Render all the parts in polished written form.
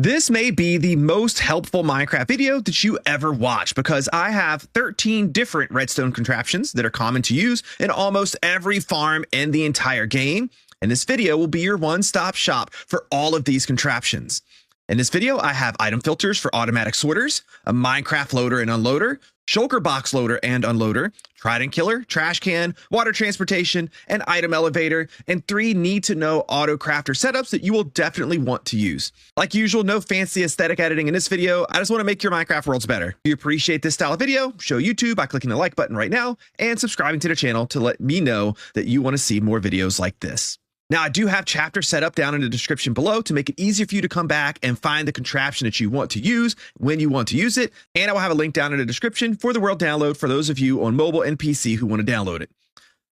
This may be the most helpful Minecraft video that you ever watch because I have 13 different redstone contraptions that are common to use in almost every farm in the entire game. And this video will be your one-stop shop for all of these contraptions. In this video, I have item filters for automatic sorters, a Minecart Loader and Unloader, Shulker Box Loader and Unloader, Trident Killer, trash can, water transportation, and item elevator, and 3 need-to-know Auto-Crafter setups that you will definitely want to use. Like usual, no fancy aesthetic editing in this video. I just want to make your Minecraft worlds better. If you appreciate this style of video, show YouTube by clicking the like button right now and subscribing to the channel to let me know that you want to see more videos like this. Now, I do have chapters set up down in the description below to make it easier for you to come back and find the contraption that you want to use when you want to use it. And I will have a link down in the description for the world download for those of you on mobile and PC who want to download it.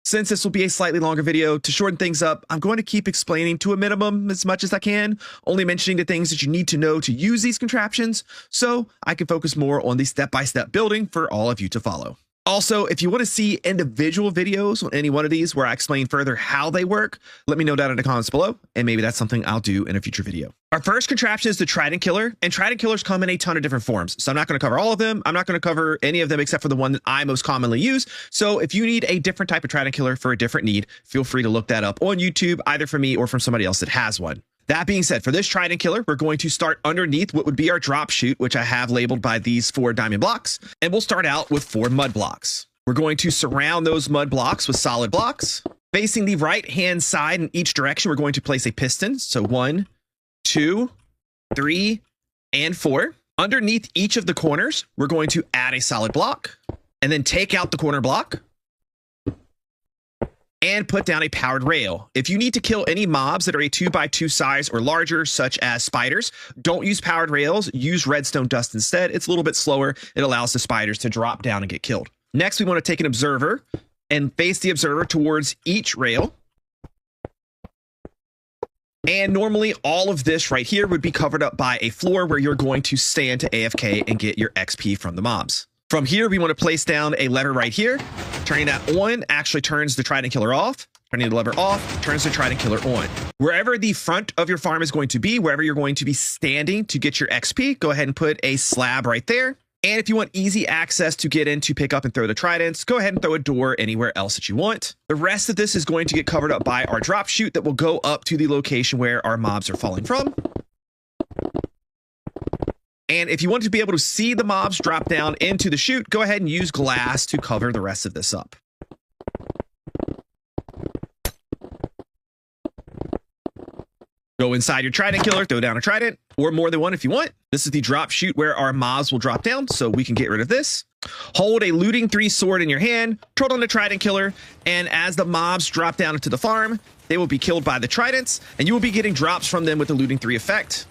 Since this will be a slightly longer video, to shorten things up, I'm going to keep explaining to a minimum as much as I can, only mentioning the things that you need to know to use these contraptions, so I can focus more on the step-by-step building for all of you to follow. Also, if you want to see individual videos on any one of these where I explain further how they work, let me know down in the comments below, and maybe that's something I'll do in a future video. Our first contraption is the Trident Killer, and Trident Killers come in a ton of different forms. So I'm not going to cover all of them. I'm not going to cover any of them except for the one that I most commonly use. So if you need a different type of Trident Killer for a different need, feel free to look that up on YouTube, either from me or from somebody else that has one. That being said, for this Trident Killer, we're going to start underneath what would be our drop chute, which I have labeled by these 4 diamond blocks, and we'll start out with 4 mud blocks. We're going to surround those mud blocks with solid blocks. Facing the right-hand side in each direction, we're going to place a piston. So 1, 2, 3, and 4. Underneath each of the corners, we're going to add a solid block, and then take out the corner block, and put down a powered rail. If you need to kill any mobs that are a 2x2 size or larger, such as spiders, don't use powered rails, use redstone dust instead. It's a little bit slower. It allows the spiders to drop down and get killed. Next, we want to take an observer and face the observer towards each rail. And normally all of this right here would be covered up by a floor where you're going to stand to AFK and get your XP from the mobs. From here, we want to place down a lever right here. Turning that on actually turns the Trident Killer off. Turning the lever off turns the Trident Killer on. Wherever the front of your farm is going to be, wherever you're going to be standing to get your XP, go ahead and put a slab right there. And if you want easy access to get in to pick up and throw the tridents, go ahead and throw a door anywhere else that you want. The rest of this is going to get covered up by our drop chute that will go up to the location where our mobs are falling from. And if you want to be able to see the mobs drop down into the chute, go ahead and use glass to cover the rest of this up. Go inside your Trident Killer, throw down a trident, or more than one if you want. This is the drop chute where our mobs will drop down, so we can get rid of this. Hold a looting 3 sword in your hand, turn on the Trident Killer, and as the mobs drop down into the farm, they will be killed by the tridents, and you will be getting drops from them with the looting 3 effect.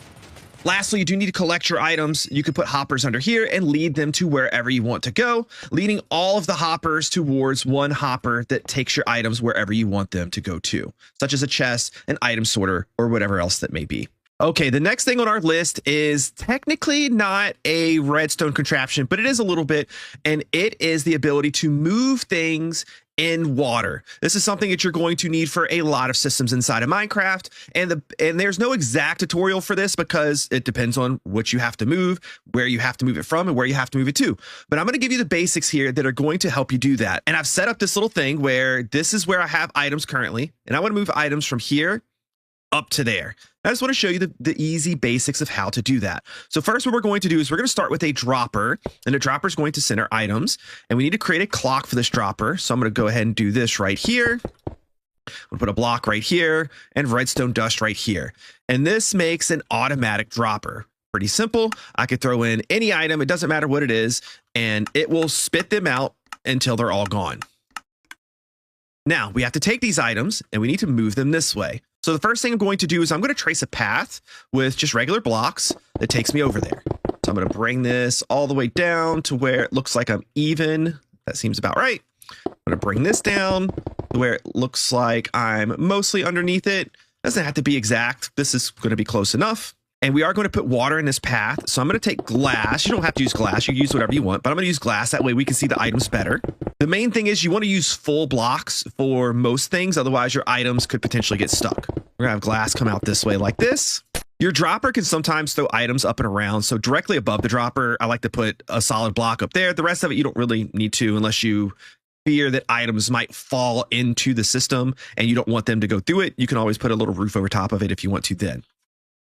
Lastly, you do need to collect your items. You can put hoppers under here and lead them to wherever you want to go, leading all of the hoppers towards one hopper that takes your items wherever you want them to go to, such as a chest, an item sorter, or whatever else that may be. Okay, the next thing on our list is technically not a redstone contraption, but it is a little bit, and it is the ability to move things in water. This is something that you're going to need for a lot of systems inside of Minecraft, and there's no exact tutorial for this because it depends on what you have to move, where you have to move it from, and where you have to move it to. But I'm going to give you the basics here that are going to help you do that. And I've set up this little thing where this is where I have items currently, and I want to move items from here up to there. I just want to show you the easy basics of how to do that. So first, what we're going to do is we're going to start with a dropper, and the dropper is going to center items, and we need to create a clock for this dropper. So I'm going to go ahead and do this right here. We'll put a block right here and redstone dust right here. And this makes an automatic dropper. Pretty simple. I could throw in any item. It doesn't matter what it is, and it will spit them out until they're all gone. Now we have to take these items and we need to move them this way. So the first thing I'm going to do is I'm going to trace a path with just regular blocks that takes me over there. So I'm going to bring this all the way down to where it looks like I'm even. That seems about right. I'm going to bring this down to where it looks like I'm mostly underneath it. Doesn't have to be exact. This is going to be close enough. And we are going to put water in this path. So I'm going to take glass. You don't have to use glass. You can use whatever you want, but I'm going to use glass. That way we can see the items better. The main thing is you want to use full blocks for most things. Otherwise, your items could potentially get stuck. We're going to have glass come out this way like this. Your dropper can sometimes throw items up and around. So directly above the dropper, I like to put a solid block up there. The rest of it, you don't really need to unless you fear that items might fall into the system and you don't want them to go through it. You can always put a little roof over top of it if you want to then.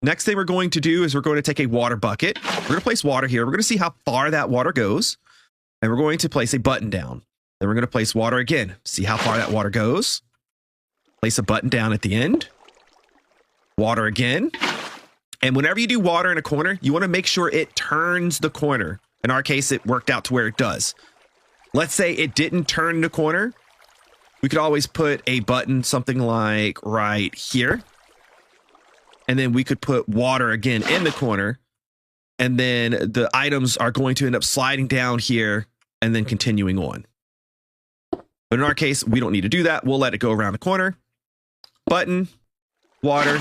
Next thing we're going to do is we're going to take a water bucket. We're going to place water here. We're going to see how far that water goes. And we're going to place a button down. Then we're going to place water again. See how far that water goes. Place a button down at the end. Water again. And whenever you do water in a corner, you want to make sure it turns the corner. In our case, it worked out to where it does. Let's say it didn't turn the corner. We could always put a button, something like right here. And then we could put water again in the corner. And then the items are going to end up sliding down here and then continuing on. But in our case, we don't need to do that. We'll let it go around the corner. Button, water,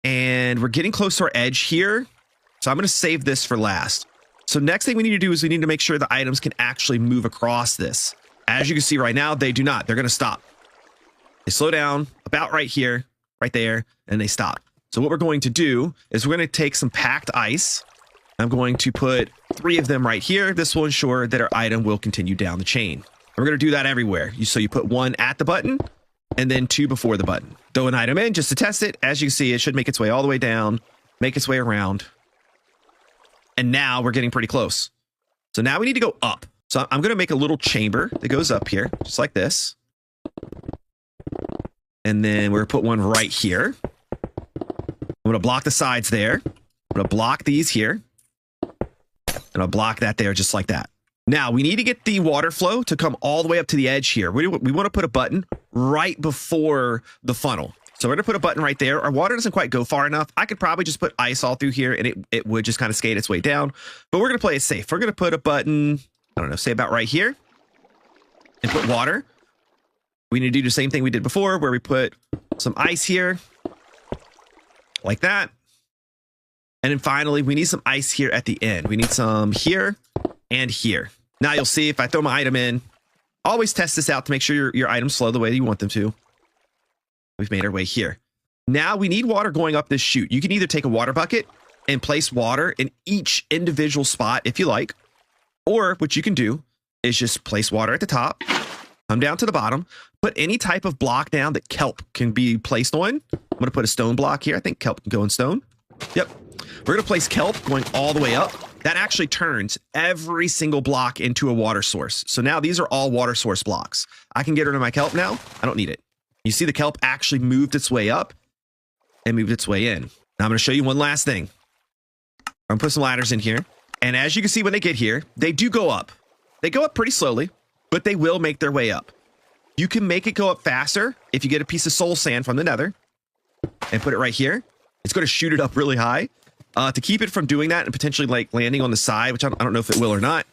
and we're getting close to our edge here. So I'm going to save this for last. So next thing we need to do is we need to make sure the items can actually move across this. As you can see right now, they do not. They're going to stop. They slow down about right here, right there, and they stop. So what we're going to do is we're going to take some packed ice. I'm going to put 3 of them right here. This will ensure that our item will continue down the chain. We're going to do that everywhere. So you put 1 at the button and then 2 before the button. Throw an item in just to test it. As you can see, it should make its way all the way down, make its way around. And now we're getting pretty close. So now we need to go up. So I'm going to make a little chamber that goes up here, just like this. And then we're going to put one right here. I'm going to block the sides there. I'm going to block these here. And I'll block that there just like that. Now we need to get the water flow to come all the way up to the edge here. We want to put a button right before the funnel. So we're going to put a button right there. Our water doesn't quite go far enough. I could probably just put ice all through here and it would just kind of skate its way down. But we're going to play it safe. We're going to put a button, I don't know, say about right here. And put water. We need to do the same thing we did before where we put some ice here. Like that. And then finally, we need some ice here at the end. We need some here and here. Now you'll see if I throw my item in, always test this out to make sure your items flow the way you want them to. We've made our way here. Now we need water going up this chute. You can either take a water bucket and place water in each individual spot if you like. Or what you can do is just place water at the top, come down to the bottom, put any type of block down that kelp can be placed on. I'm going to put a stone block here. I think kelp can go in stone. Yep. We're going to place kelp going all the way up. That actually turns every single block into a water source. So now these are all water source blocks. I can get rid of my kelp now. I don't need it. You see the kelp actually moved its way up and moved its way in. Now I'm going to show you one last thing. I'm going to put some ladders in here. And as you can see when they get here, they do go up. They go up pretty slowly, but they will make their way up. You can make it go up faster if you get a piece of soul sand from the nether and put it right here. It's going to shoot it up really high. To keep it from doing that and potentially like landing on the side, which I don't know if it will or not,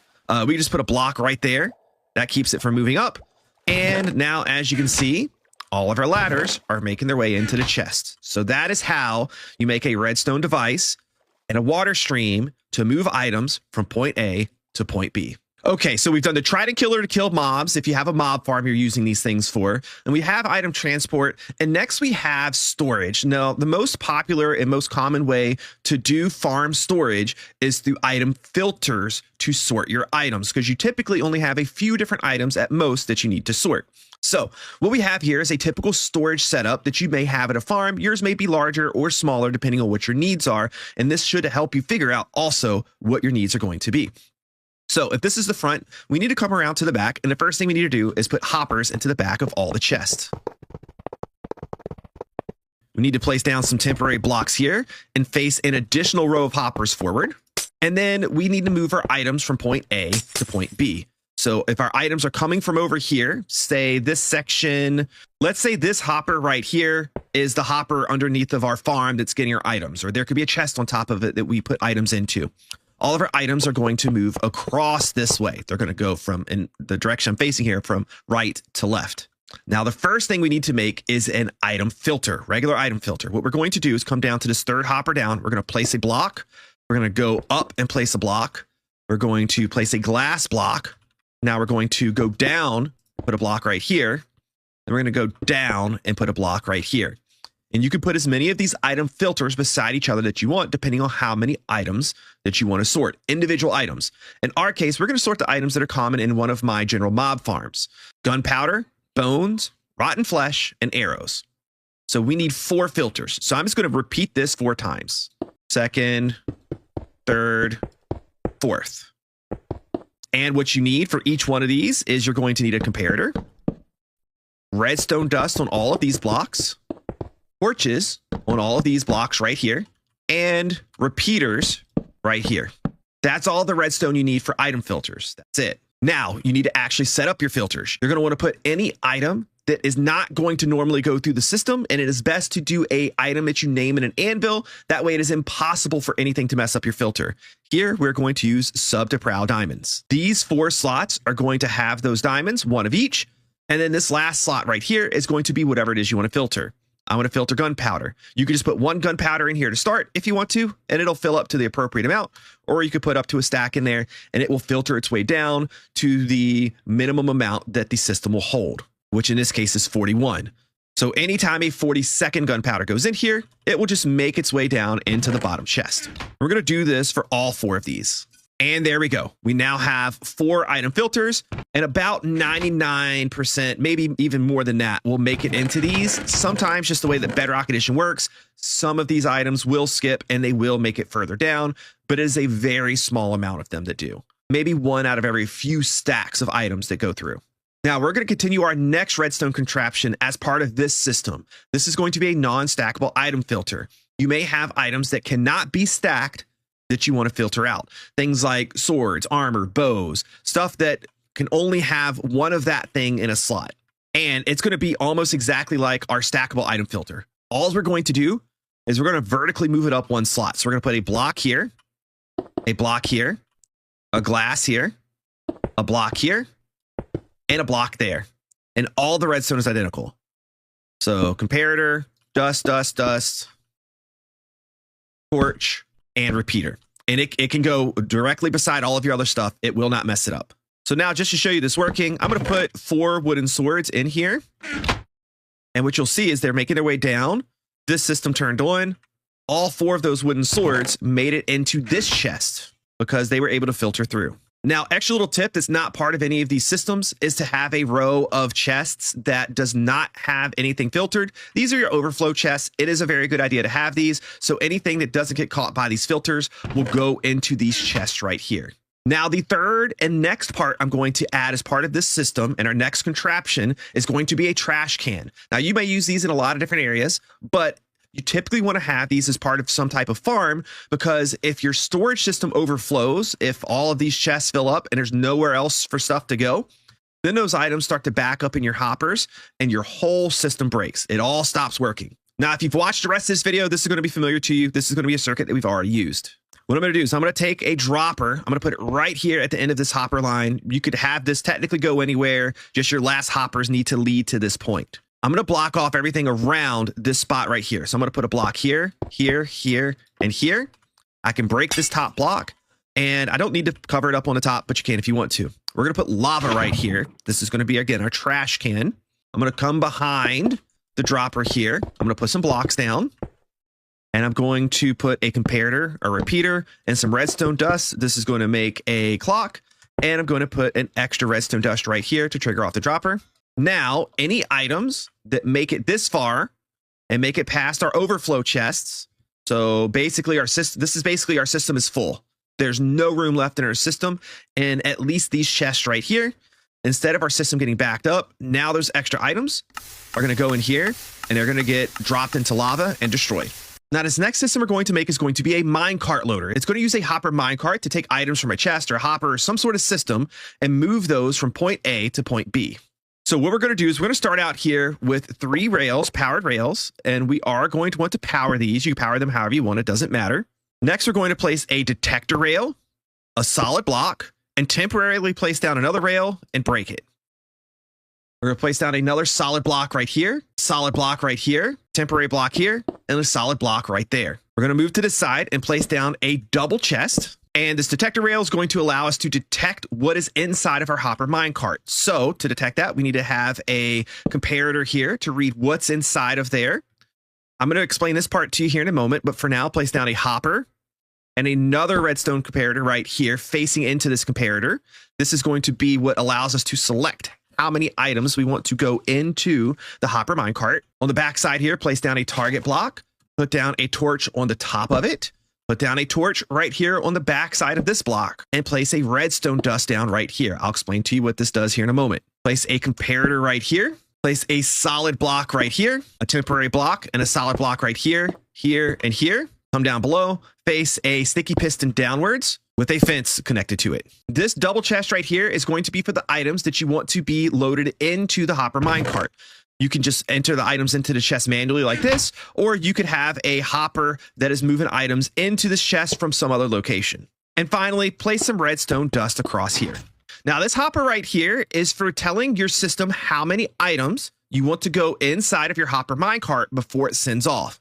we just put a block right there. That keeps it from moving up. And now, as you can see, all of our ladders are making their way into the chest. So that is how you make a redstone device and a water stream to move items from point A to point B. Okay, so we've done the Trident Killer to kill mobs if you have a mob farm you're using these things for. And we have item transport. And next we have storage. Now, the most popular and most common way to do farm storage is through item filters to sort your items, because you typically only have a few different items at most that you need to sort. So what we have here is a typical storage setup that you may have at a farm. Yours may be larger or smaller depending on what your needs are. And this should help you figure out also what your needs are going to be. So if this is the front, we need to come around to the back. And the first thing we need to do is put hoppers into the back of all the chests. We need to place down some temporary blocks here and face an additional row of hoppers forward. And then we need to move our items from point A to point B. So if our items are coming from over here, say this section, let's say this hopper right here is the hopper underneath of our farm that's getting our items, or there could be a chest on top of it that we put items into. All of our items are going to move across this way. They're going to go from in the direction I'm facing here from right to left. Now, the first thing we need to make is an item filter, regular item filter. What we're going to do is come down to this third hopper down. We're going to place a block. We're going to go up and place a block. We're going to place a glass block. Now we're going to go down, put a block right here. Then we're going to go down and put a block right here. And you can put as many of these item filters beside each other that you want, depending on how many items that you want to sort, individual items. In our case, we're going to sort the items that are common in one of my general mob farms: gunpowder, bones, rotten flesh, and arrows. So we need 4 filters. So I'm just going to repeat this 4 times. Second, third, fourth. And what you need for each one of these is you're going to need a comparator, redstone dust on all of these blocks, torches on all of these blocks right here, and repeaters right here. That's all the redstone you need for item filters. That's it. Now you need to actually set up your filters. You're going to want to put any item that is not going to normally go through the system, and it is best to do a item that you name in an anvil. That way it is impossible for anything to mess up your filter. Here we're going to use sub to prow diamonds. These 4 slots are going to have those diamonds, 1 of each, and then this last slot right here is going to be whatever it is you want to filter. I want to filter gunpowder. You can just put 1 gunpowder in here to start if you want to, and it'll fill up to the appropriate amount, or you could put up to a stack in there and it will filter its way down to the minimum amount that the system will hold, which in this case is 41. So anytime a 42nd gunpowder goes in here, it will just make its way down into the bottom chest. We're going to do this for all 4 of these. And there we go. We now have 4 item filters, and about 99%, maybe even more than that, will make it into these. Sometimes just the way that Bedrock Edition works, some of these items will skip and they will make it further down, but it is a very small amount of them that do. Maybe 1 out of every few stacks of items that go through. Now we're going to continue our next redstone contraption as part of this system. This is going to be a non-stackable item filter. You may have items that cannot be stacked that you want to filter out. Things like swords, armor, bows, stuff that can only have 1 of that thing in a slot. And it's going to be almost exactly like our stackable item filter. All we're going to do is we're going to vertically move it up 1 slot. So we're going to put a block here, a block here, a glass here, a block here, and a block there. And all the redstone is identical. So comparator, dust, dust, dust, torch, and repeater. And it can go directly beside all of your other stuff. It will not mess it up. So now just to show you this working, I'm going to put 4 wooden swords in here. And what you'll see is they're making their way down. This system turned on. All 4 of those wooden swords made it into this chest because they were able to filter through. Now, extra little tip that's not part of any of these systems is to have a row of chests that does not have anything filtered. These are your overflow chests. It is a very good idea to have these. So anything that doesn't get caught by these filters will go into these chests right here. Now, the third and next part I'm going to add as part of this system and our next contraption is going to be a trash can. Now, you may use these in a lot of different areas, but you typically want to have these as part of some type of farm, because if your storage system overflows, if all of these chests fill up and there's nowhere else for stuff to go, then those items start to back up in your hoppers and your whole system breaks. It all stops working. Now, if you've watched the rest of this video, this is going to be familiar to you. This is going to be a circuit that we've already used. What I'm going to do is I'm going to take a dropper. I'm going to put it right here at the end of this hopper line. You could have this technically go anywhere. Just your last hoppers need to lead to this point. I'm going to block off everything around this spot right here. So I'm going to put a block here, here, here, and here. I can break this top block, and I don't need to cover it up on the top, but you can if you want to. We're going to put lava right here. This is going to be, again, our trash can. I'm going to come behind the dropper here. I'm going to put some blocks down, and I'm going to put a comparator, a repeater, and some redstone dust. This is going to make a clock, and I'm going to put an extra redstone dust right here to trigger off the dropper. Now, any items that make it this far and make it past our overflow chests. So basically our system, this is basically our system is full. There's no room left in our system. And at least these chests right here, instead of our system getting backed up, now those extra items are going to go in here and they're going to get dropped into lava and destroyed. Now, this next system we're going to make is going to be a minecart loader. It's going to use a hopper minecart to take items from a chest or a hopper or some sort of system and move those from point A to point B. So what we're going to do is we're going to start out here with 3 rails, powered rails, and we are going to want to power these. You power them however you want. It doesn't matter. Next, we're going to place a detector rail, a solid block, and temporarily place down another rail and break it. We're going to place down another solid block right here, temporary block here, and a solid block right there. We're going to move to the side and place down a double chest. And this detector rail is going to allow us to detect what is inside of our hopper minecart. So to detect that, we need to have a comparator here to read what's inside of there. I'm going to explain this part to you here in a moment, but for now, place down a hopper and another redstone comparator right here facing into this comparator. This is going to be what allows us to select how many items we want to go into the hopper minecart. On the back side here, place down a target block, put down a torch on the top of it, put down a torch right here on the back side of this block, and place a redstone dust down right here. I'll explain to you what this does here in a moment. Place a comparator right here, place a solid block right here, a temporary block, and a solid block right here, here, and here. Come down below, face a sticky piston downwards with a fence connected to it. This double chest right here is going to be for the items that you want to be loaded into the hopper minecart. You can just enter the items into the chest manually like this, or you could have a hopper that is moving items into this chest from some other location. And finally, place some redstone dust across here. Now, this hopper right here is for telling your system how many items you want to go inside of your hopper minecart before it sends off.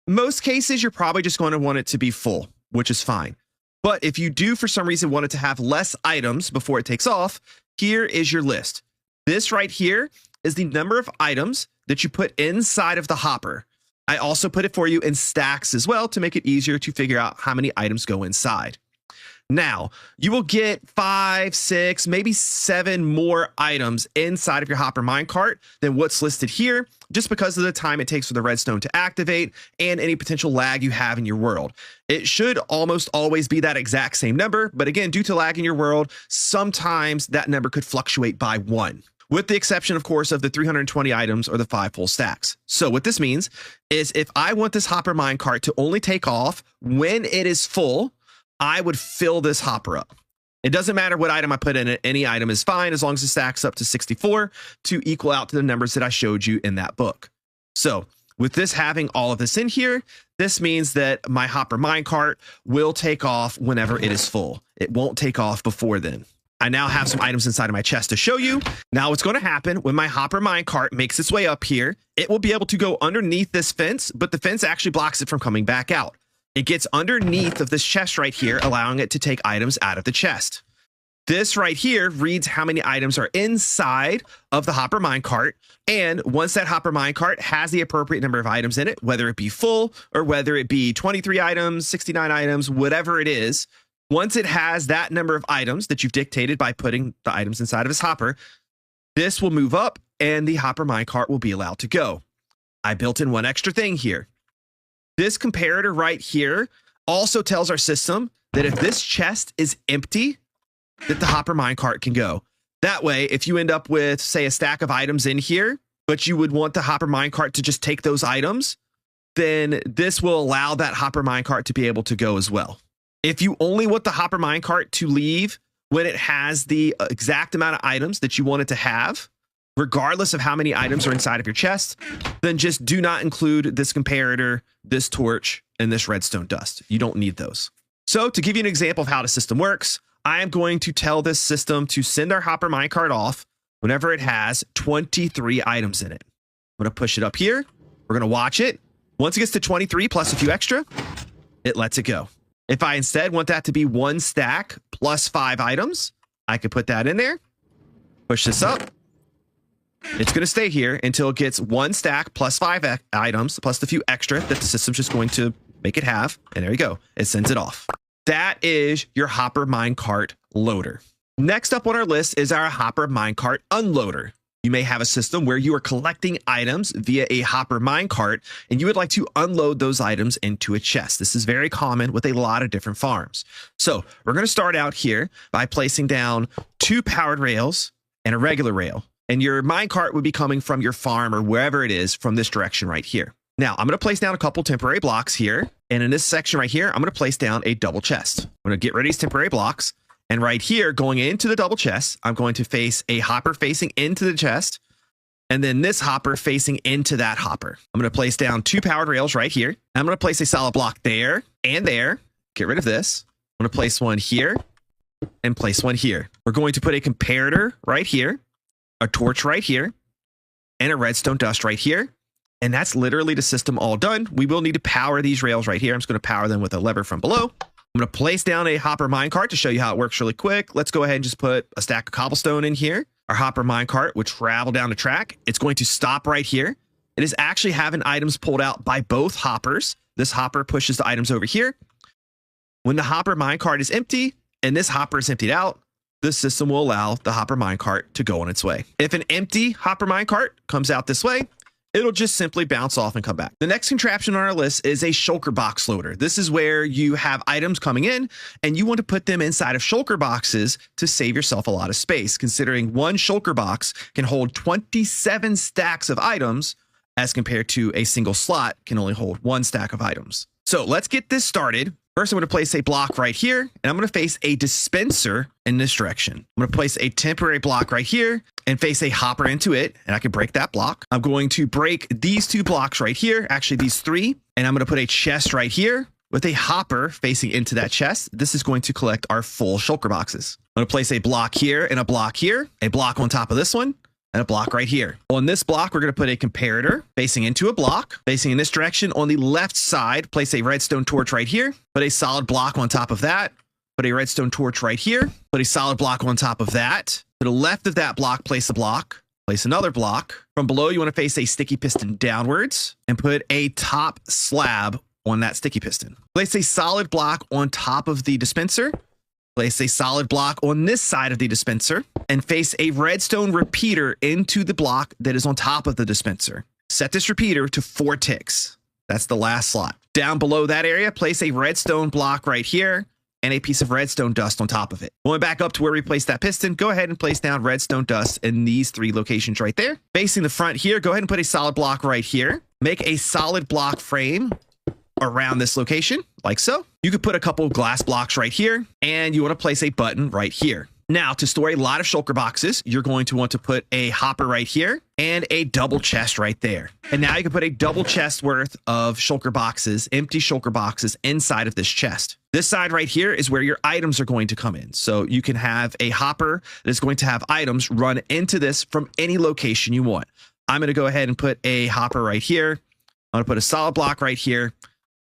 Most cases, you're probably just going to want it to be full, which is fine. But if you do, for some reason, want it to have less items before it takes off, here is your list. This right here is the number of items that you put inside of the hopper. I also put it for you in stacks as well to make it easier to figure out how many items go inside. Now, you will get 5, 6, maybe 7 more items inside of your hopper minecart than what's listed here, just because of the time it takes for the redstone to activate and any potential lag you have in your world. It should almost always be that exact same number, but again, due to lag in your world, sometimes that number could fluctuate by 1. With the exception, of course, of the 320 items or the 5 full stacks. So what this means is if I want this hopper minecart to only take off when it is full, I would fill this hopper up. It doesn't matter what item I put in it. Any item is fine as long as it stacks up to 64 to equal out to the numbers that I showed you in that book. So with this having all of this in here, this means that my hopper minecart will take off whenever it is full. It won't take off before then. I now have some items inside of my chest to show you. Now what's going to happen when my hopper minecart makes its way up here, it will be able to go underneath this fence, but the fence actually blocks it from coming back out. It gets underneath of this chest right here, allowing it to take items out of the chest. This right here reads how many items are inside of the hopper minecart. And once that hopper minecart has the appropriate number of items in it, whether it be full or whether it be 23 items, 69 items, whatever it is, once it has that number of items that you've dictated by putting the items inside of this hopper, this will move up and the hopper minecart will be allowed to go. I built in one extra thing here. This comparator right here also tells our system that if this chest is empty, that the hopper minecart can go. That way, if you end up with, say, a stack of items in here, but you would want the hopper minecart to just take those items, then this will allow that hopper minecart to be able to go as well. If you only want the hopper minecart to leave when it has the exact amount of items that you want it to have, regardless of how many items are inside of your chest, then just do not include this comparator, this torch, and this redstone dust. You don't need those. So to give you an example of how the system works, I am going to tell this system to send our hopper minecart off whenever it has 23 items in it. I'm going to push it up here. We're going to watch it. Once it gets to 23 plus a few extra, it lets it go. If I instead want that to be 1 stack plus 5 items, I could put that in there, push this up. It's going to stay here until it gets 1 stack plus 5 items plus the few extra that the system's just going to make it have. And there you go. It sends it off. That is your hopper minecart loader. Next up on our list is our hopper minecart unloader. You may have a system where you are collecting items via a hopper minecart and you would like to unload those items into a chest. This is very common with a lot of different farms. So we're going to start out here by placing down 2 powered rails and a regular rail. And your minecart would be coming from your farm or wherever it is from this direction right here. Now, I'm going to place down a couple temporary blocks here. And in this section right here, I'm going to place down a double chest. I'm going to get rid of these temporary blocks. And right here, going into the double chest, I'm going to face a hopper facing into the chest. And then this hopper facing into that hopper. I'm going to place down 2 powered rails right here. I'm going to place a solid block there and there. Get rid of this. I'm going to place one here and place one here. We're going to put a comparator right here, a torch right here, and a redstone dust right here. And that's literally the system all done. We will need to power these rails right here. I'm just going to power them with a lever from below. I'm going to place down a hopper minecart to show you how it works really quick. Let's go ahead and just put a stack of cobblestone in here. Our hopper minecart would travel down the track. It's going to stop right here. it is actually having items pulled out by both hoppers. This hopper pushes the items over here. When the hopper minecart is empty and this hopper is emptied out, the system will allow the hopper minecart to go on its way. If an empty hopper minecart comes out this way, it'll just simply bounce off and come back. The next contraption on our list is a Shulker Box Loader. This is where you have items coming in and you want to put them inside of Shulker boxes to save yourself a lot of space, considering one Shulker box can hold 27 stacks of items as compared to a single slot can only hold one stack of items. So let's get this started. First, I'm going to place a block right here, and I'm going to face a dispenser in this direction. I'm going to place a temporary block right here and face a hopper into it, and I can break that block. I'm going to break these 2 blocks right here, actually these 3, and I'm going to put a chest right here with a hopper facing into that chest. This is going to collect our full Shulker boxes. I'm going to place a block here and a block here, a block on top of this one, and a block right here. On this block, we're going to put a comparator facing into a block, facing in this direction. On the left side, place a redstone torch right here, put a solid block on top of that, put a redstone torch right here, put a solid block on top of that. To the left of that block, place a block, place another block. From below, you want to face a sticky piston downwards and put a top slab on that sticky piston. Place a solid block on top of the dispenser. Place a solid block on this side of the dispenser and face a redstone repeater into the block that is on top of the dispenser. Set this repeater to 4 ticks. That's the last slot. Down below that area, place a redstone block right here and a piece of redstone dust on top of it. Going back up to where we placed that piston, go ahead and place down redstone dust in these 3 locations right there. Facing the front here, go ahead and put a solid block right here. Make a solid block frame around this location, like so. You could put a couple of glass blocks right here, and you want to place a button right here. Now, to store a lot of Shulker boxes, you're going to want to put a hopper right here and a double chest right there. And now you can put a double chest worth of Shulker boxes, empty Shulker boxes inside of this chest. This side right here is where your items are going to come in. So you can have a hopper that is going to have items run into this from any location you want. I'm going to go ahead and put a hopper right here. I'm going to put a solid block right here.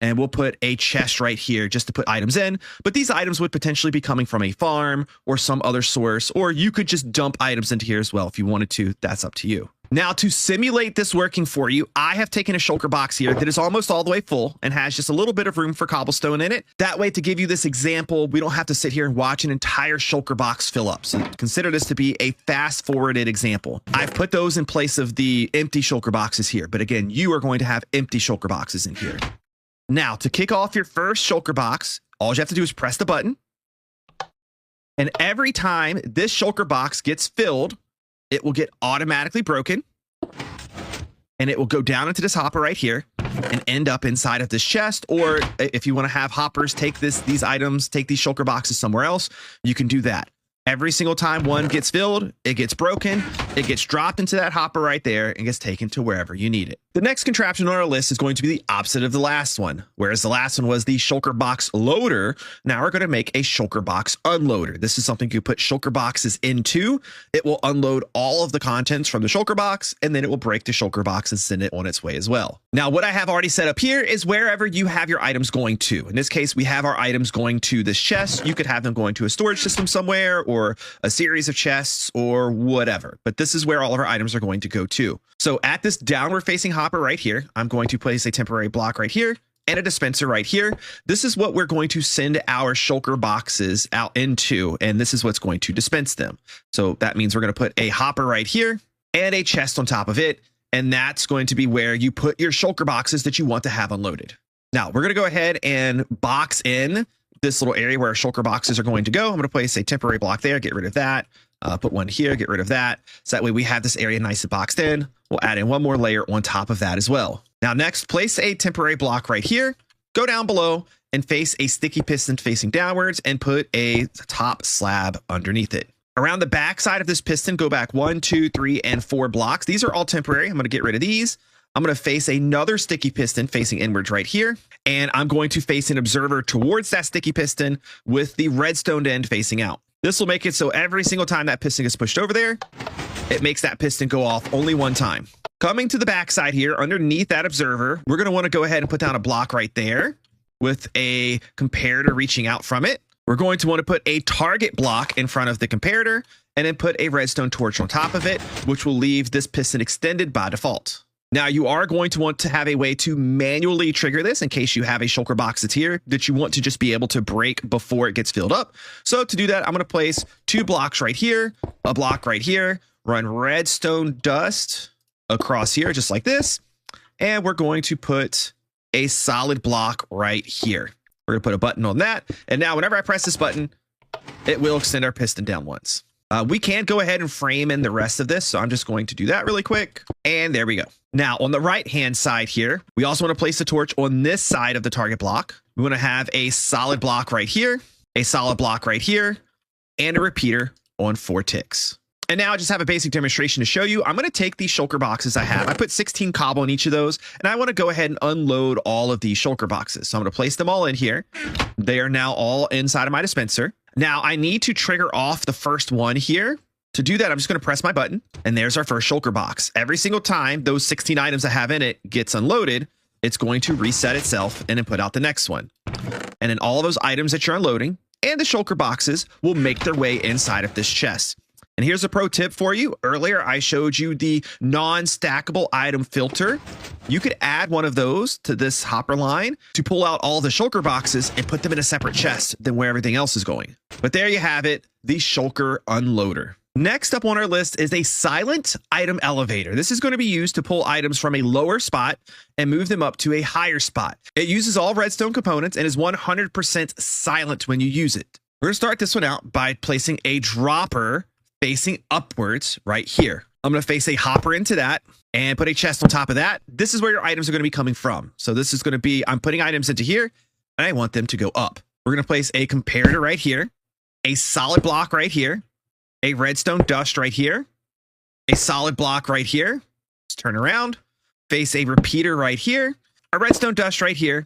And we'll put a chest right here just to put items in. But these items would potentially be coming from a farm or some other source, or you could just dump items into here as well if you wanted to. That's up to you. Now, to simulate this working for you, I have taken a Shulker box here that is almost all the way full and has just a little bit of room for cobblestone in it. That way, to give you this example, we don't have to sit here and watch an entire Shulker box fill up. So consider this to be a fast-forwarded example. I've put those in place of the empty Shulker boxes here. But again, you are going to have empty Shulker boxes in here. Now, to kick off your first Shulker box, all you have to do is press the button. And every time this Shulker box gets filled, it will get automatically broken. And it will go down into this hopper right here and end up inside of this chest. Or if you want to have hoppers take these items, take these Shulker boxes somewhere else, you can do that. Every single time one gets filled, it gets broken, it gets dropped into that hopper right there and gets taken to wherever you need it. The next contraption on our list is going to be the opposite of the last one. Whereas the last one was the Shulker Box Loader, now we're going to make a Shulker Box Unloader. This is something you put Shulker boxes into. It will unload all of the contents from the Shulker box, and then it will break the Shulker box and send it on its way as well. Now, what I have already set up here is wherever you have your items going to. In this case, we have our items going to this chest. You could have them going to a storage system somewhere, or a series of chests, or whatever. But this is where all of our items are going to go to. So at this downward facing hopper right here, I'm going to place a temporary block right here and a dispenser right here. This is what we're going to send our Shulker boxes out into, and this is what's going to dispense them. So that means we're going to put a hopper right here and a chest on top of it, and that's going to be where you put your Shulker boxes that you want to have unloaded. Now, we're going to go ahead and box in this little area where our Shulker boxes are going to go. I'm going to place a temporary block there, get rid of that. Put one here, get rid of that. So that way we have this area nice and boxed in. We'll add in one more layer on top of that as well. Now, next, place a temporary block right here, go down below and face a sticky piston facing downwards and put a top slab underneath it. Around the back side of this piston, go back 1, 2, 3, and 4 blocks. These are all temporary. I'm going to get rid of these. I'm going to face another sticky piston facing inwards right here. And I'm going to face an observer towards that sticky piston with the redstone end facing out. This will make it so every single time that piston gets pushed over there, it makes that piston go off only one time. Coming to the backside here, underneath that observer, we're going to want to go ahead and put down a block right there with a comparator reaching out from it. We're going to want to put a target block in front of the comparator and then put a redstone torch on top of it, which will leave this piston extended by default. Now, you are going to want to have a way to manually trigger this in case you have a shulker box that's here that you want to just be able to break before it gets filled up. So to do that, I'm going to place 2 blocks right here, a block right here, run redstone dust across here just like this. And we're going to put a solid block right here. We're going to put a button on that. And now whenever I press this button, it will extend our piston down once. We can go ahead and frame in the rest of this. So I'm just going to do that really quick. And there we go. Now on the right hand side here, we also want to place the torch on this side of the target block. We want to have a solid block right here, a solid block right here, and a repeater on 4 ticks. And now I just have a basic demonstration to show you. I'm going to take these shulker boxes I have. I put 16 cobble in each of those, and I want to go ahead and unload all of these shulker boxes. So I'm going to place them all in here. They are now all inside of my dispenser. Now I need to trigger off the first one here. To do that, I'm just going to press my button, and there's our first shulker box. Every single time those 16 items I have in it gets unloaded, it's going to reset itself and then put out the next one. And then all of those items that you're unloading and the shulker boxes will make their way inside of this chest. And here's a pro tip for you. Earlier, I showed you the non-stackable item filter. You could add one of those to this hopper line to pull out all the shulker boxes and put them in a separate chest than where everything else is going. But there you have it, the Shulker Unloader. Next up on our list is a silent item elevator. This is going to be used to pull items from a lower spot and move them up to a higher spot. It uses all redstone components and is 100% silent when you use it. We're going to start this one out by placing a dropper facing upwards right here. I'm going to face a hopper into that and put a chest on top of that. This is where your items are going to be coming from. So this is going to be, I'm putting items into here and I want them to go up. We're going to place a comparator right here, a solid block right here, a redstone dust right here, a solid block right here. Let's turn around, face a repeater right here, a redstone dust right here,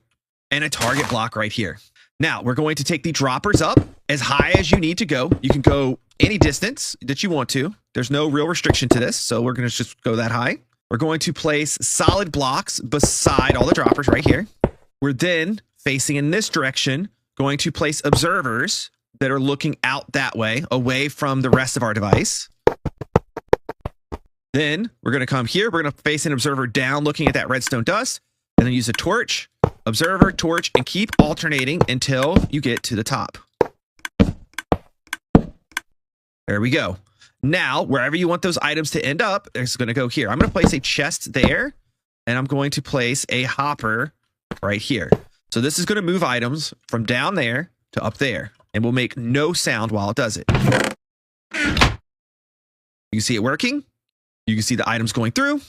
and a target block right here. Now we're going to take the droppers up as high as you need to go. You can go any distance that you want to. There's no real restriction to this, so we're going to just go that high. We're going to place solid blocks beside all the droppers right here. We're then facing in this direction, going to place observers that are looking out that way, away from the rest of our device. Then we're going to come here. We're going to face an observer down, looking at that redstone dust, and then use a torch, observer, torch, and keep alternating until you get to the top. There we go. Now, wherever you want those items to end up, it's going to go here. I'm going to place a chest there, and I'm going to place a hopper right here. So this is going to move items from down there to up there, and will make no sound while it does it. You can see it working. You can see the items going through.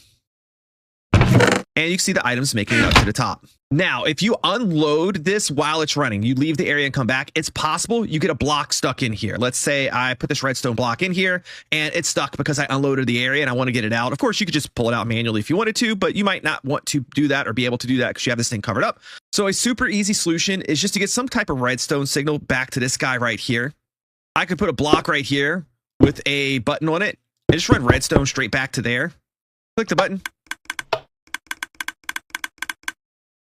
And you can see the items making it up to the top. Now, if you unload this while it's running, you leave the area and come back, it's possible you get a block stuck in here. Let's say I put this redstone block in here and it's stuck because I unloaded the area and I want to get it out. Of course, you could just pull it out manually if you wanted to, but you might not want to do that or be able to do that because you have this thing covered up. So a super easy solution is just to get some type of redstone signal back to this guy right here. I could put a block right here with a button on it and just run redstone straight back to there. Click the button.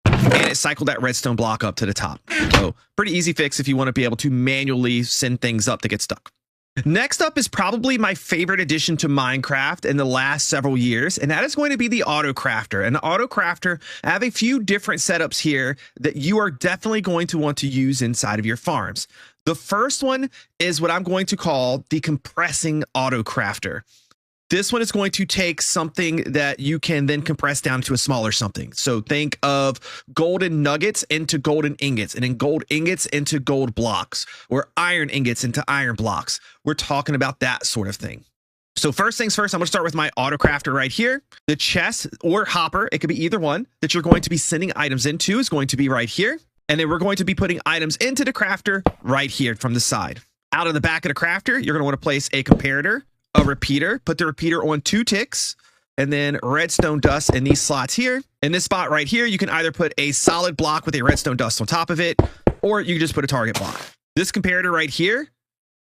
And it cycled that redstone block up to the top. So pretty easy fix if you want to be able to manually send things up that get stuck. Next up is probably my favorite addition to Minecraft in the last several years, and that is going to be the Auto-Crafter. And the Auto-Crafter, I have a few different setups here that you are definitely going to want to use inside of your farms. The first one is what I'm going to call the Compressing Auto-Crafter. This one is going to take something that you can then compress down to a smaller something. So think of golden nuggets into golden ingots, and then gold ingots into gold blocks, or iron ingots into iron blocks. We're talking about that sort of thing. So first things first, I'm going to start with my Auto-Crafter right here. The chest or hopper, it could be either one, that you're going to be sending items into is going to be right here. And then we're going to be putting items into the crafter right here from the side. Out of the back of the crafter, you're going to want to place a comparator, a repeater, put the repeater on 2 ticks, and then redstone dust in these slots here. In this spot right here, you can either put a solid block with a redstone dust on top of it, or you can just put a target block. This comparator right here,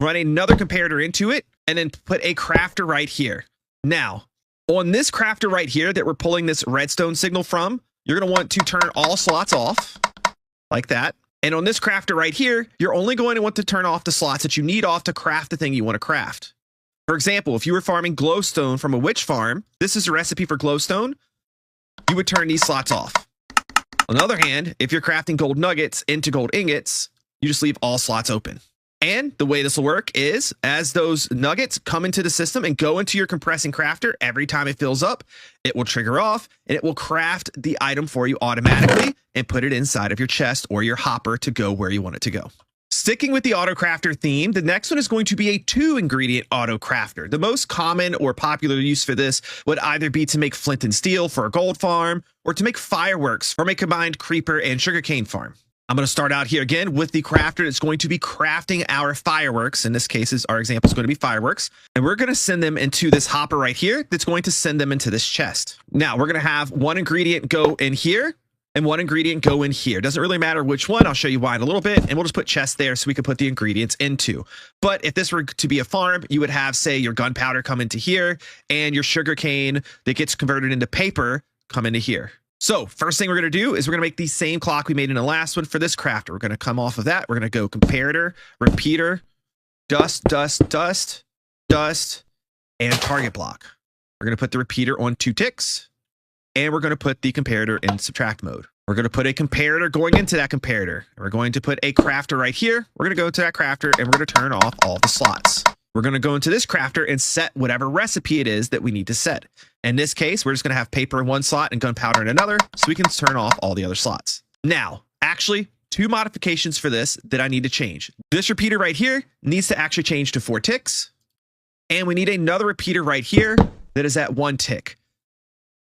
run another comparator into it, and then put a crafter right here. Now, on this crafter right here that we're pulling this redstone signal from, you're going to want to turn all slots off, like that. And on this crafter right here, you're only going to want to turn off the slots that you need off to craft the thing you want to craft. For example, if you were farming glowstone from a witch farm, this is a recipe for glowstone. you would turn these slots off. On the other hand, if you're crafting gold nuggets into gold ingots, you just leave all slots open. And the way this will work is as those nuggets come into the system and go into your compressing crafter, every time it fills up, it will trigger off and it will craft the item for you automatically and put it inside of your chest or your hopper to go where you want it to go. Sticking with the auto-crafter theme, the next one is going to be a 2-ingredient auto-crafter. The most common or popular use for this would either be to make flint and steel for a gold farm or to make fireworks from a combined creeper and sugarcane farm. I'm going to start out here again with the crafter that's going to be crafting our fireworks. In this case, our example is going to be fireworks. And we're going to send them into this hopper right here that's going to send them into this chest. Now, we're going to have one ingredient go in here and one ingredient go in here. Doesn't really matter which one. I'll show you why in a little bit. And we'll just put chest there so we can put the ingredients into. But if this were to be a farm, you would have, say, your gunpowder come into here and your sugarcane that gets converted into paper come into here. So first thing we're going to do is we're going to make the same clock we made in the last one for this crafter. We're going to come off of that. We're going to go comparator, repeater, dust, dust, dust, dust, and target block. We're going to put the repeater on 2 ticks, and we're going to put the comparator in subtract mode. We're going to put a comparator going into that comparator. We're going to put a crafter right here. We're going to go into that crafter, and we're going to turn off all the slots. We're going to go into this crafter and set whatever recipe it is that we need to set. In this case, we're just going to have paper in one slot and gunpowder in another, so we can turn off all the other slots. Now, actually, 2 modifications for this that I need to change. This repeater right here needs to actually change to 4 ticks, and we need another repeater right here that is at 1 tick.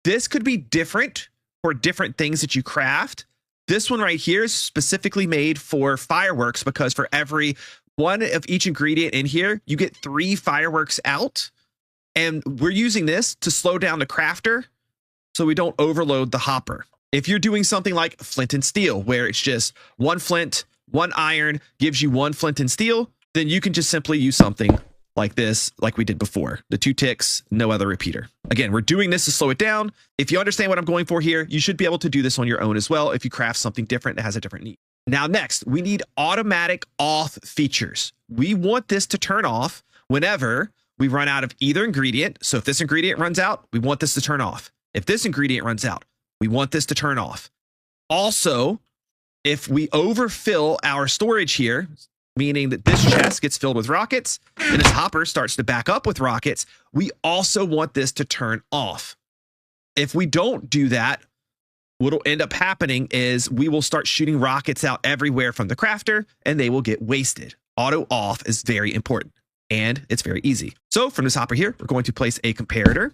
This could be different for different things that you craft. This one right here is specifically made for fireworks because for every one of each ingredient in here, you get 3 fireworks out. And we're using this to slow down the crafter so we don't overload the hopper. If you're doing something like flint and steel, where it's just 1 flint, 1 iron gives you 1 flint and steel, then you can just simply use something like this, like we did before. The 2 ticks, no other repeater. Again, we're doing this to slow it down. If you understand what I'm going for here, you should be able to do this on your own as well if you craft something different that has a different need. Now, next, we need automatic off features. We want this to turn off whenever we run out of either ingredient. So if this ingredient runs out, we want this to turn off. If this ingredient runs out, we want this to turn off. Also, if we overfill our storage here, meaning that this chest gets filled with rockets and this hopper starts to back up with rockets, we also want this to turn off. If we don't do that, what'll end up happening is we will start shooting rockets out everywhere from the crafter and they will get wasted. Auto off is very important and it's very easy. So from this hopper here, we're going to place a comparator,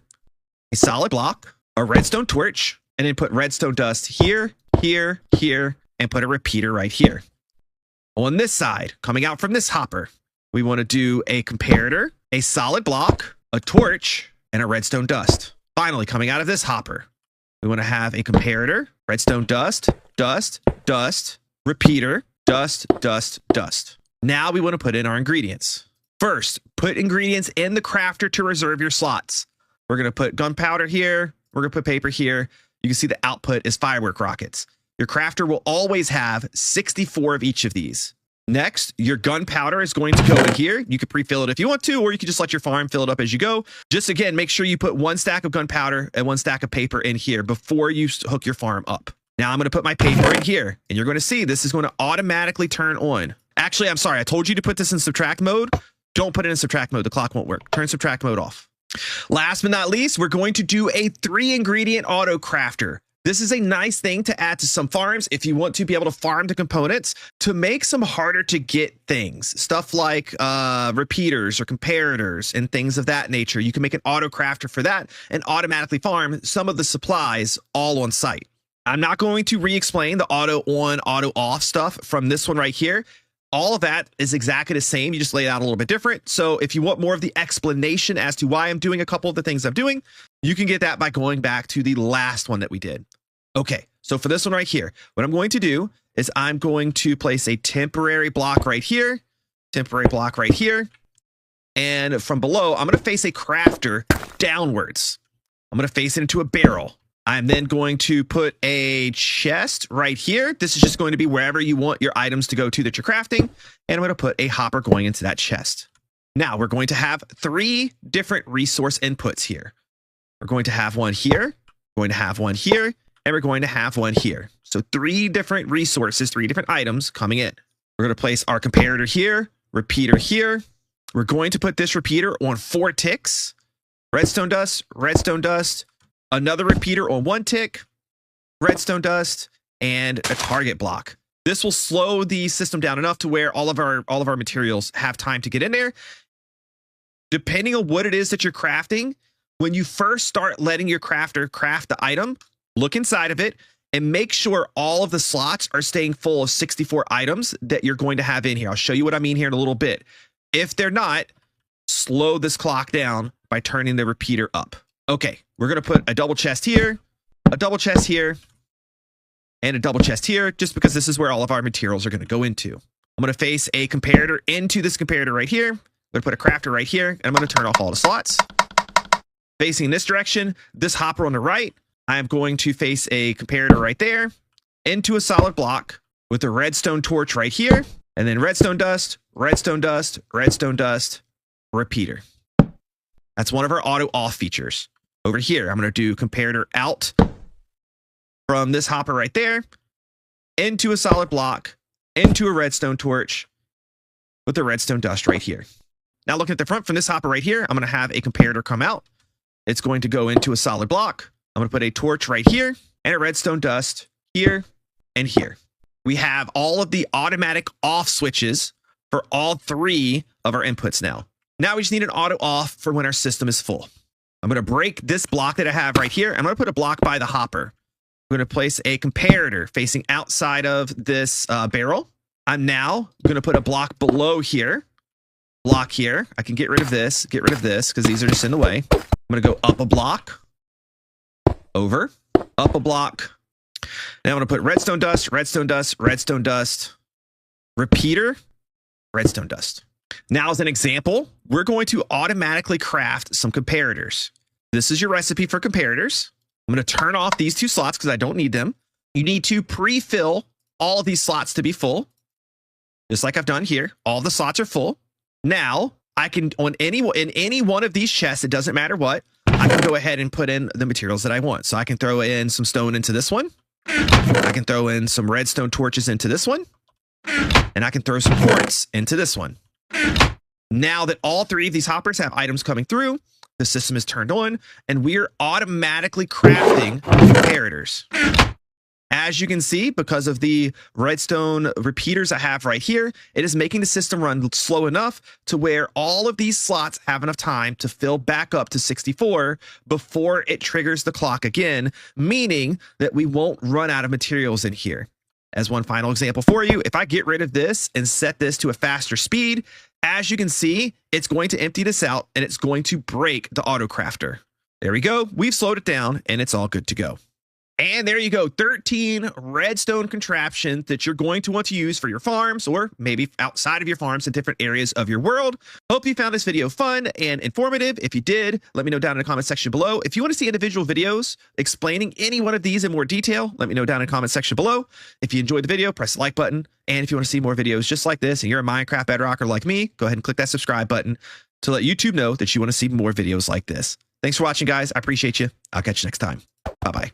a solid block, a redstone torch, and then put redstone dust here, here, here, and put a repeater right here. On this side, coming out from this hopper, we want to do a comparator, a solid block, a torch, and a redstone dust. Finally, coming out of this hopper, we want to have a comparator, redstone dust, dust, dust, repeater, dust, dust, dust. Now we want to put in our ingredients. First, put ingredients in the crafter to reserve your slots. We're going to put gunpowder here. We're going to put paper here. You can see the output is firework rockets. Your crafter will always have 64 of each of these. Next, your gunpowder is going to go in here. You can pre-fill it if you want to, or you can just let your farm fill it up as you go. Just again, make sure you put 1 stack of gunpowder and 1 stack of paper in here before you hook your farm up. Now I'm going to put my paper in here, and you're going to see this is going to automatically turn on. Actually, I'm sorry. I told you to put this in subtract mode. Don't put it in subtract mode. The clock won't work. Turn subtract mode off. Last but not least, we're going to do a 3-ingredient auto crafter. This is a nice thing to add to some farms if you want to be able to farm the components to make some harder to get things. Stuff like repeaters or comparators and things of that nature. You can make an auto crafter for that and automatically farm some of the supplies all on site. I'm not going to re-explain the auto on, auto off stuff from this one right here. All of that is exactly the same. You just lay it out a little bit different. So if you want more of the explanation as to why I'm doing a couple of the things I'm doing, you can get that by going back to the last one that we did. Okay, so for this one right here, what I'm going to do is I'm going to place a temporary block right here, temporary block right here. And from below, I'm going to face a crafter downwards. I'm going to face it into a barrel. I'm then going to put a chest right here. This is just going to be wherever you want your items to go to that you're crafting. And I'm going to put a hopper going into that chest. Now we're going to have 3 different resource inputs here. We're going to have one here, we're going to have one here, and we're going to have one here. So 3 different resources, 3 different items coming in. We're going to place our comparator here, repeater here. We're going to put this repeater on 4 ticks, redstone dust, another repeater on 1 tick, redstone dust, and a target block. This will slow the system down enough to where all of our materials have time to get in there. Depending on what it is that you're crafting, when you first start letting your crafter craft the item, look inside of it and make sure all of the slots are staying full of 64 items that you're going to have in here. I'll show you what I mean here in a little bit. If they're not, slow this clock down by turning the repeater up. Okay, we're going to put a double chest here, a double chest here, and a double chest here, just because this is where all of our materials are going to go into. I'm going to face a comparator into this comparator right here. I'm going to put a crafter right here, and I'm going to turn off all the slots. Facing this direction, this hopper on the right, I am going to face a comparator right there into a solid block with a redstone torch right here, and then redstone dust, redstone dust, redstone dust, repeater. That's one of our auto off features. Over here, I'm going to do comparator out from this hopper right there into a solid block, into a redstone torch with the redstone dust right here. Now looking at the front from this hopper right here, I'm going to have a comparator come out. It's going to go into a solid block. I'm going to put a torch right here and a redstone dust here and here. We have all of the automatic off switches for all 3 of our inputs now. Now we just need an auto off for when our system is full. I'm going to break this block that I have right here. I'm going to put a block by the hopper. I'm going to place a comparator facing outside of this barrel. I'm now going to put a block below here. Block here. I can get rid of this, because these are just in the way. I'm going to go up a block, over, up a block. Now I'm going to put redstone dust, redstone dust, redstone dust, repeater, redstone dust. Now, as an example, we're going to automatically craft some comparators. This is your recipe for comparators. I'm going to turn off these 2 slots because I don't need them. You need to pre-fill all of these slots to be full, just like I've done here. All the slots are full. Now, I can, in any one of these chests, it doesn't matter what, I can go ahead and put in the materials that I want. So I can throw in some stone into this one. I can throw in some redstone torches into this one. And I can throw some quartz into this one. Now that all 3 of these hoppers have items coming through, the system is turned on, and we're automatically crafting comparators. As you can see, because of the redstone repeaters I have right here, it is making the system run slow enough to where all of these slots have enough time to fill back up to 64 before it triggers the clock again, meaning that we won't run out of materials in here. As one final example for you, if I get rid of this and set this to a faster speed, as you can see, it's going to empty this out and it's going to break the Auto-Crafter. There we go. We've slowed it down and it's all good to go. And there you go, 13 redstone contraptions that you're going to want to use for your farms or maybe outside of your farms in different areas of your world. Hope you found this video fun and informative. If you did, let me know down in the comment section below. If you want to see individual videos explaining any one of these in more detail, let me know down in the comment section below. If you enjoyed the video, press the like button. And if you want to see more videos just like this and you're a Minecraft Bedrocker like me, go ahead and click that subscribe button to let YouTube know that you want to see more videos like this. Thanks for watching, guys. I appreciate you. I'll catch you next time. Bye-bye.